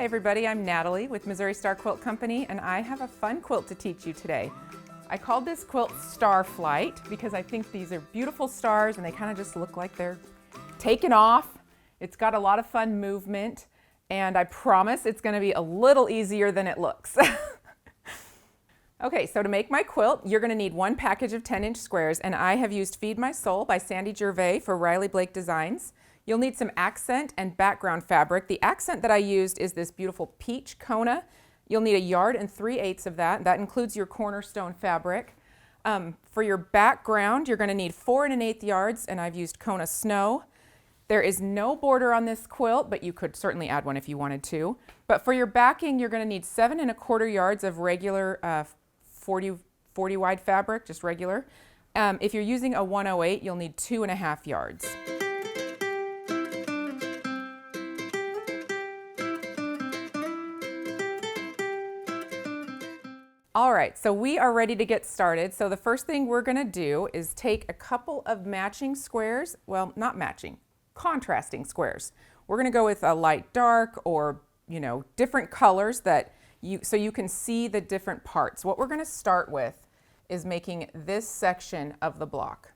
Hi everybody, I'm Natalie with Missouri Star Quilt Company, and I have a fun quilt to teach you today. I called this quilt Starflight because I think these are beautiful stars and they kind of just look like they're taking off. It's got a lot of fun movement, and I promise it's going to be a little easier than it looks. Okay, so to make my quilt, you're going to need one package of 10-inch squares, and I have used Feed My Soul by Sandy Gervais for Riley Blake Designs. You'll need some accent and background fabric. The accent that I used is this beautiful peach Kona. You'll need 1 3/8 yards of that. That includes your cornerstone fabric. For your background, you're going to need 4 1/8 yards, and I've used Kona Snow. There is no border on this quilt, but you could certainly add one if you wanted to. But for your backing, you're going to need 7 1/4 yards of regular 40 wide fabric, just regular. If you're using a 108, you'll need 2 1/2 yards. All right, so we are ready to get started. So the first thing we're going to do is take a couple of matching squares, well, not matching, contrasting squares. We're going to go with a light dark or, different colors so you can see the different parts. What we're going to start with is making this section of the block.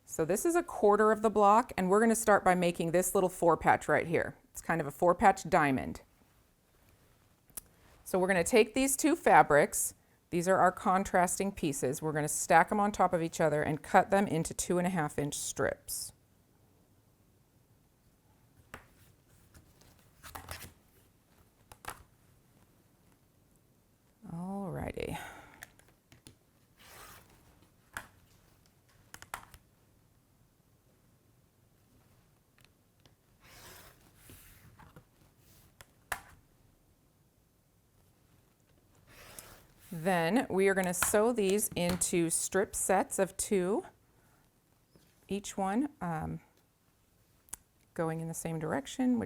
So this is 1/4 of the block, and we're going to start by making this little 4-patch right here. It's kind of a 4-patch diamond. So we're going to take these two fabrics, these are our contrasting pieces, we're going to stack them on top of each other and cut them into 2 1/2-inch strips. Alrighty. Then we are going to sew these into strip sets of 2, each one going in the same direction,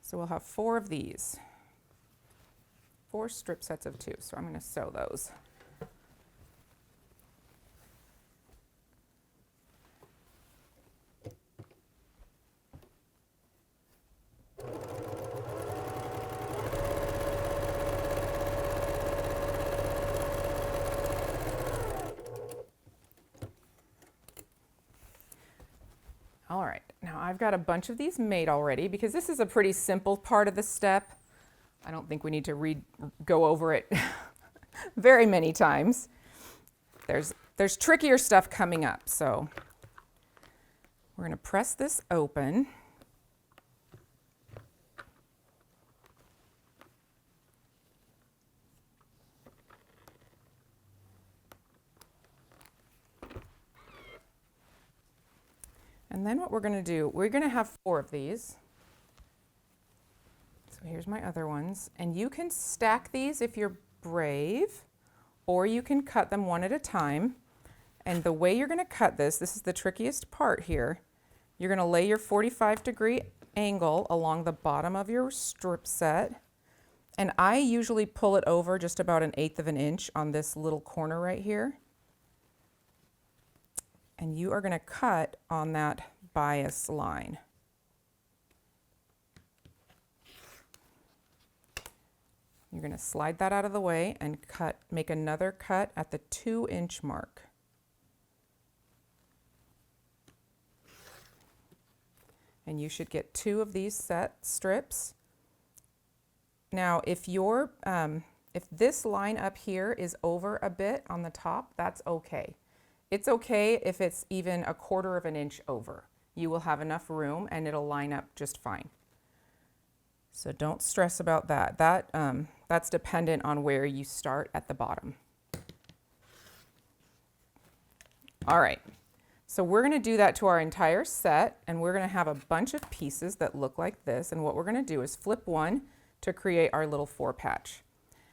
so we'll have 4 of these, 4 strip sets of 2. So I'm going to sew those. All right, now I've got a bunch of these made already because this is a pretty simple part of the step. I don't think we need to go over it very many times. There's trickier stuff coming up, so we're going to press this open. And then what we're going to do, we're going to have 4 of these. So here's my other ones. And you can stack these if you're brave, or you can cut them one at a time. And the way you're going to cut this is the trickiest part here. You're going to lay your 45-degree angle along the bottom of your strip set. And I usually pull it over just about 1/8 of an inch on this little corner right here. And you are going to cut on that bias line. You're going to slide that out of the way and make another cut at the 2-inch mark. And you should get 2 of these set strips. Now, if this line up here is over a bit on the top, that's okay. It's okay if it's even 1/4 of an inch over. You will have enough room and it'll line up just fine. So don't stress about that. That's dependent on where you start at the bottom. All right, so we're going to do that to our entire set, and we're going to have a bunch of pieces that look like this, and what we're going to do is flip one to create our little 4-patch.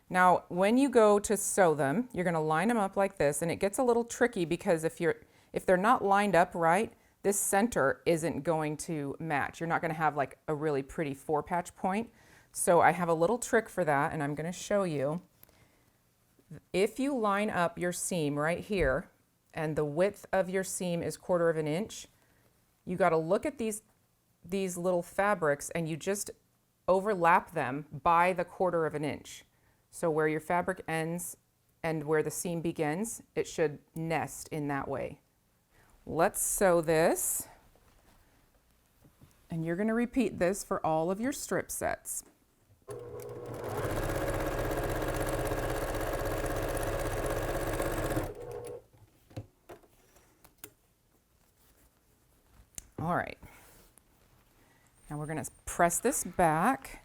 Now, when you go to sew them, you're going to line them up like this, and it gets a little tricky because if they're not lined up right, this center isn't going to match. You're not going to have like a really pretty 4-patch point. So I have a little trick for that, and I'm going to show you. If you line up your seam right here, and the width of your seam is 1/4 of an inch, you got to look at these these little fabrics and you just overlap them by the 1/4 of an inch. So where your fabric ends and where the seam begins, it should nest in that way. Let's sew this. And you're going to repeat this for all of your strip sets. All right. Now we're going to press this back.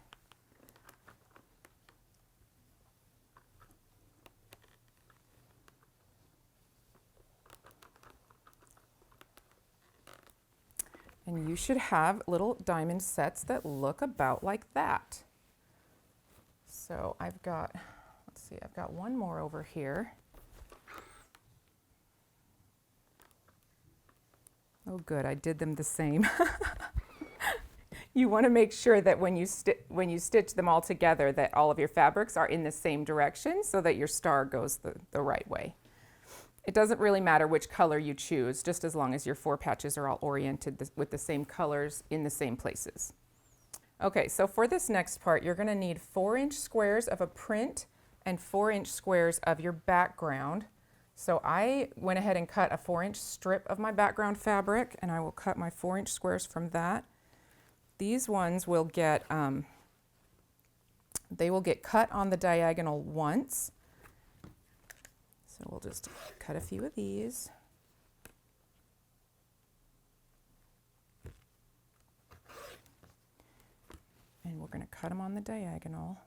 And you should have little diamond sets that look about like that. So I've got, let's see, I've got one more over here. Oh good, I did them the same. You want to make sure that when you stitch them all together that all of your fabrics are in the same direction so that your star goes the right way. It doesn't really matter which color you choose, just as long as your 4 patches are all oriented with the same colors in the same places. Okay, so for this next part, you're going to need 4-inch squares of a print and 4-inch squares of your background. So I went ahead and cut a 4-inch strip of my background fabric, and I will cut my 4-inch squares from that. These ones will get, they will get cut on the diagonal once. So we'll just cut a few of these. And we're going to cut them on the diagonal.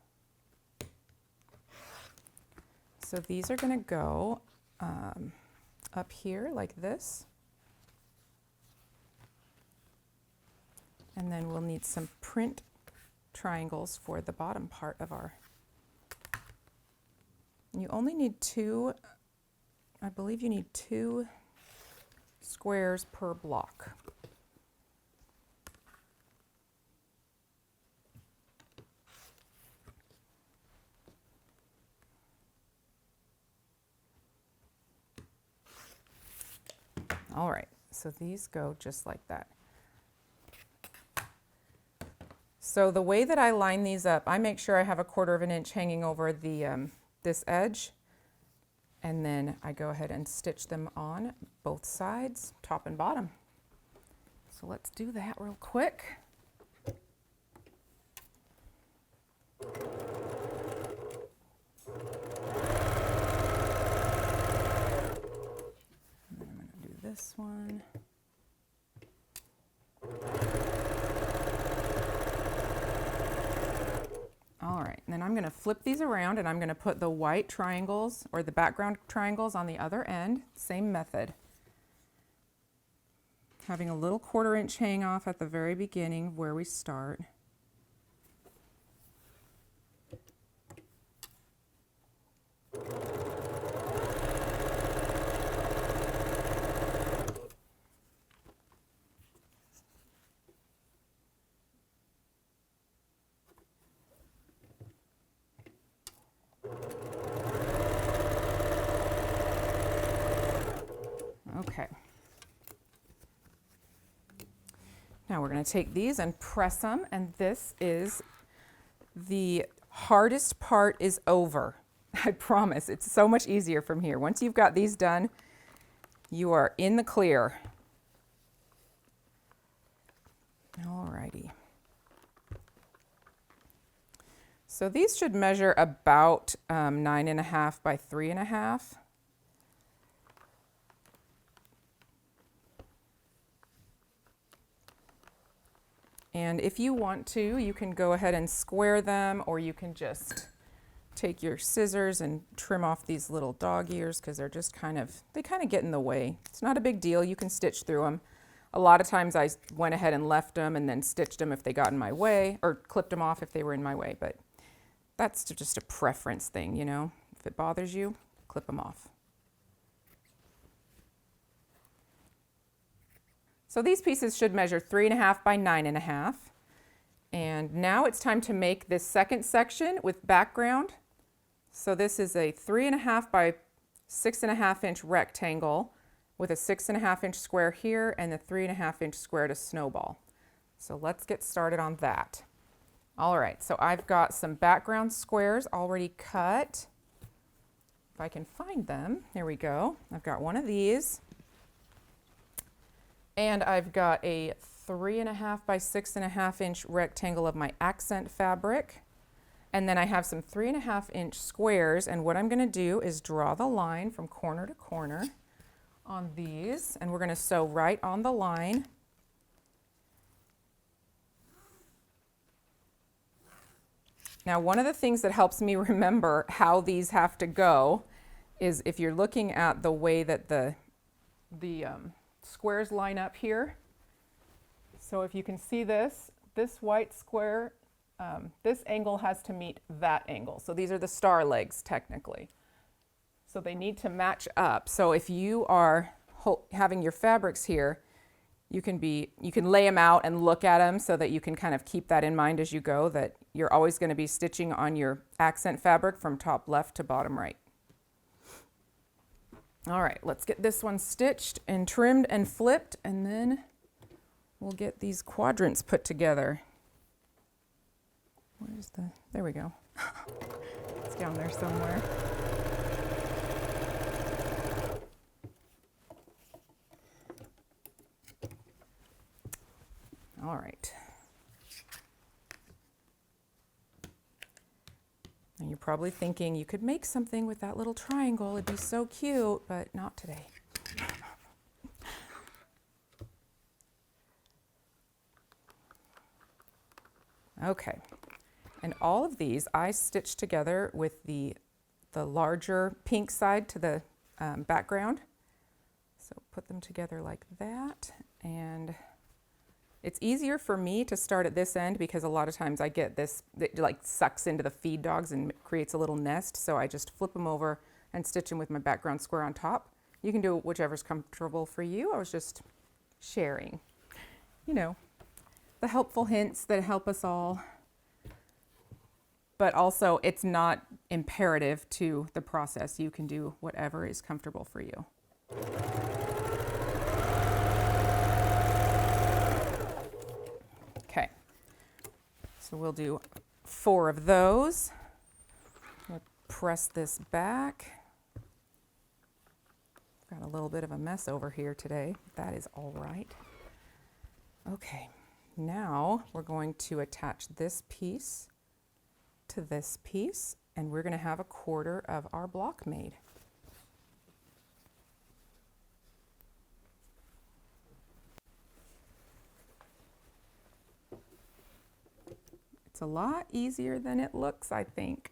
So these are going to go up here like this. And then we'll need some print triangles for the bottom part of our. You only need 2, I believe you need 2 squares per block. All right, so these go just like that. So the way that I line these up, I make sure I have a 1/4 of an inch hanging over the this edge, and then I go ahead and stitch them on both sides, top and bottom. So let's do that real quick. And then I'm going to do this one. All right, and then I'm going to flip these around and I'm going to put the white triangles or the background triangles on the other end, same method. Having a little 1/4 inch hang off at the very beginning where we start. Okay. Now we're going to take these and press them, and this is the hardest part is over. I promise. It's so much easier from here. Once you've got these done, you are in the clear. All righty. So these should measure about 9.5 by 3.5. And if you want to, you can go ahead and square them, or you can just take your scissors and trim off these little dog ears because they're just they kind of get in the way. It's not a big deal. You can stitch through them. A lot of times I went ahead and left them and then stitched them if they got in my way, or clipped them off if they were in my way, but that's just a preference thing, you know. If it bothers you, clip them off. So these pieces should measure 3.5 by 9.5. And now it's time to make this second section with background. So this is a 3.5 by 6.5 inch rectangle with a 6.5 inch square here and the 3.5 inch square to snowball. So let's get started on that. All right, so I've got some background squares already cut. If I can find them, there we go. I've got one of these. And I've got a 3.5 by 6.5 inch rectangle of my accent fabric. And then I have some 3.5 inch squares, and what I'm going to do is draw the line from corner to corner on these, and we're going to sew right on the line. Now, one of the things that helps me remember how these have to go is if you're looking at the way that the squares line up here. So if you can see this white square, this angle has to meet that angle. So these are the star legs technically. So they need to match up. So if you are having your fabrics here, you can lay them out and look at them so that you can kind of keep that in mind as you go, that you're always going to be stitching on your accent fabric from top left to bottom right. All right, let's get this one stitched and trimmed and flipped, and then we'll get these quadrants put together. There we go. It's down there somewhere. All right. And you're probably thinking you could make something with that little triangle. It'd be so cute, but not today. Okay. And all of these I stitched together with the larger pink side to the background. So put them together like that, and it's easier for me to start at this end because a lot of times I get this, it like sucks into the feed dogs and creates a little nest. So I just flip them over and stitch them with my background square on top. You can do whichever's comfortable for you. I was just sharing, you know, the helpful hints that help us all. But also it's not imperative to the process. You can do whatever is comfortable for you. Okay, so we'll do 4 of those. We'll press this back. Got a little bit of a mess over here today. That is all right. Okay, now we're going to attach this piece to this piece, and we're going to have 1/4 of our block made. It's a lot easier than it looks, I think.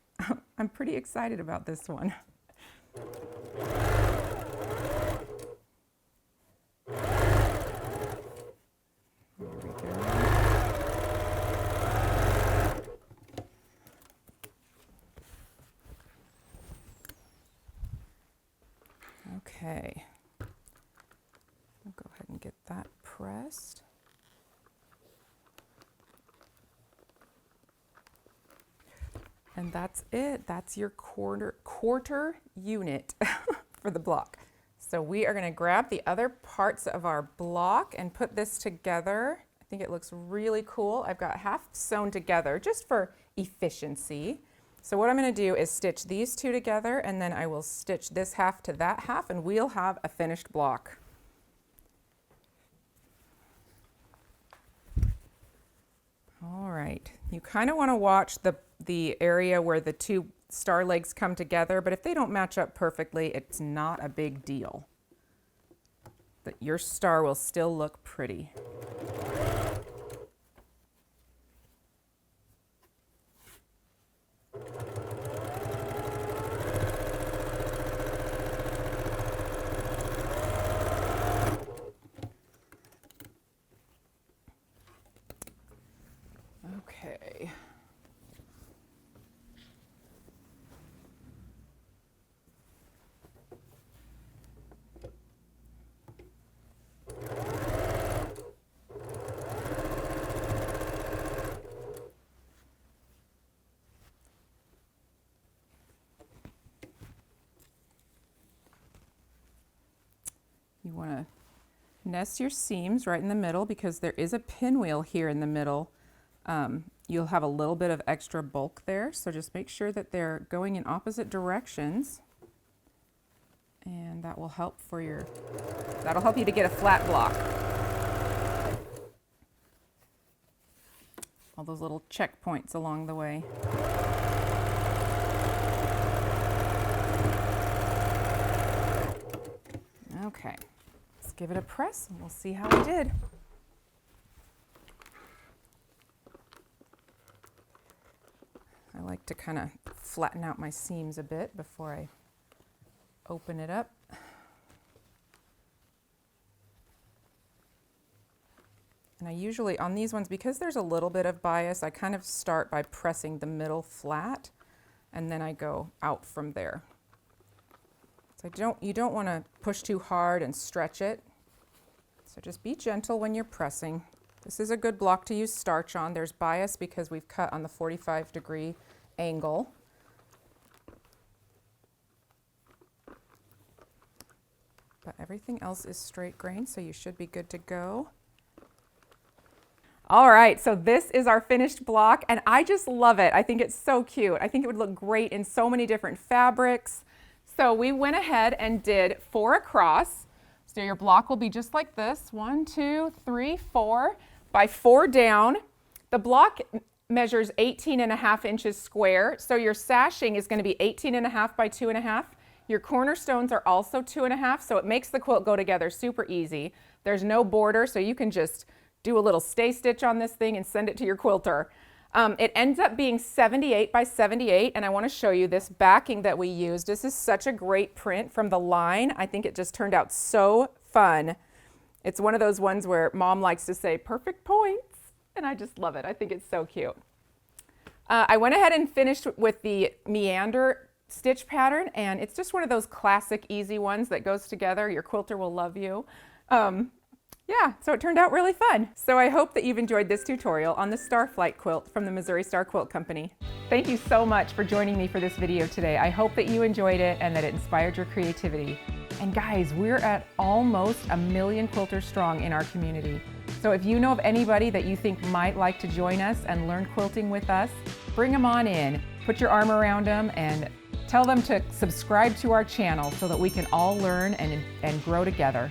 I'm pretty excited about this one. There we go. Okay. I'll go ahead and get that pressed. And that's it. That's your quarter unit for the block. So we are going to grab the other parts of our block and put this together. I think it looks really cool. I've got half sewn together just for efficiency. So what I'm going to do is stitch these 2 together, and then I will stitch this half to that half, and we'll have a finished block. All right, you kind of want to watch the area where the 2 star legs come together, but if they don't match up perfectly, it's not a big deal. But your star will still look pretty. Okay. You want to Nest your seams right in the middle because there is a pinwheel here in the middle. You'll have a little bit of extra bulk there, so just make sure that they're going in opposite directions. And that will help that'll help you to get a flat block. All those little checkpoints along the way. Okay, let's give it a press and we'll see how we did. I like to kind of flatten out my seams a bit before I open it up. And I usually, on these ones, because there's a little bit of bias, I kind of start by pressing the middle flat, and then I go out from there. So you don't want to push too hard and stretch it. So just be gentle when you're pressing. This is a good block to use starch on. There's bias because we've cut on the 45-degree angle. But everything else is straight grain, so you should be good to go. All right, so this is our finished block, and I just love it. I think it's so cute. I think it would look great in so many different fabrics. So we went ahead and did 4 across. So your block will be just like this, 1, 2, 3, 4 by 4 down. The block measures 18.5 inches square, so your sashing is going to be 18.5 by 2.5. Your cornerstones are also 2.5, so it makes the quilt go together super easy. There's no border, so you can just do a little stay stitch on this thing and send it to your quilter. It ends up being 78 by 78, and I want to show you this backing that we used. This is such a great print from the line. I think it just turned out so fun. It's one of those ones where Mom likes to say perfect points, and I just love it. I think it's so cute. I went ahead and finished with the meander stitch pattern, and it's just one of those classic easy ones that goes together. Your quilter will love you. Yeah, so it turned out really fun. So I hope that you've enjoyed this tutorial on the Starflight quilt from the Missouri Star Quilt Company. Thank you so much for joining me for this video today. I hope that you enjoyed it and that it inspired your creativity. And guys, we're at almost 1 million quilters strong in our community. So if you know of anybody that you think might like to join us and learn quilting with us, bring them on in, put your arm around them, and tell them to subscribe to our channel so that we can all learn and grow together.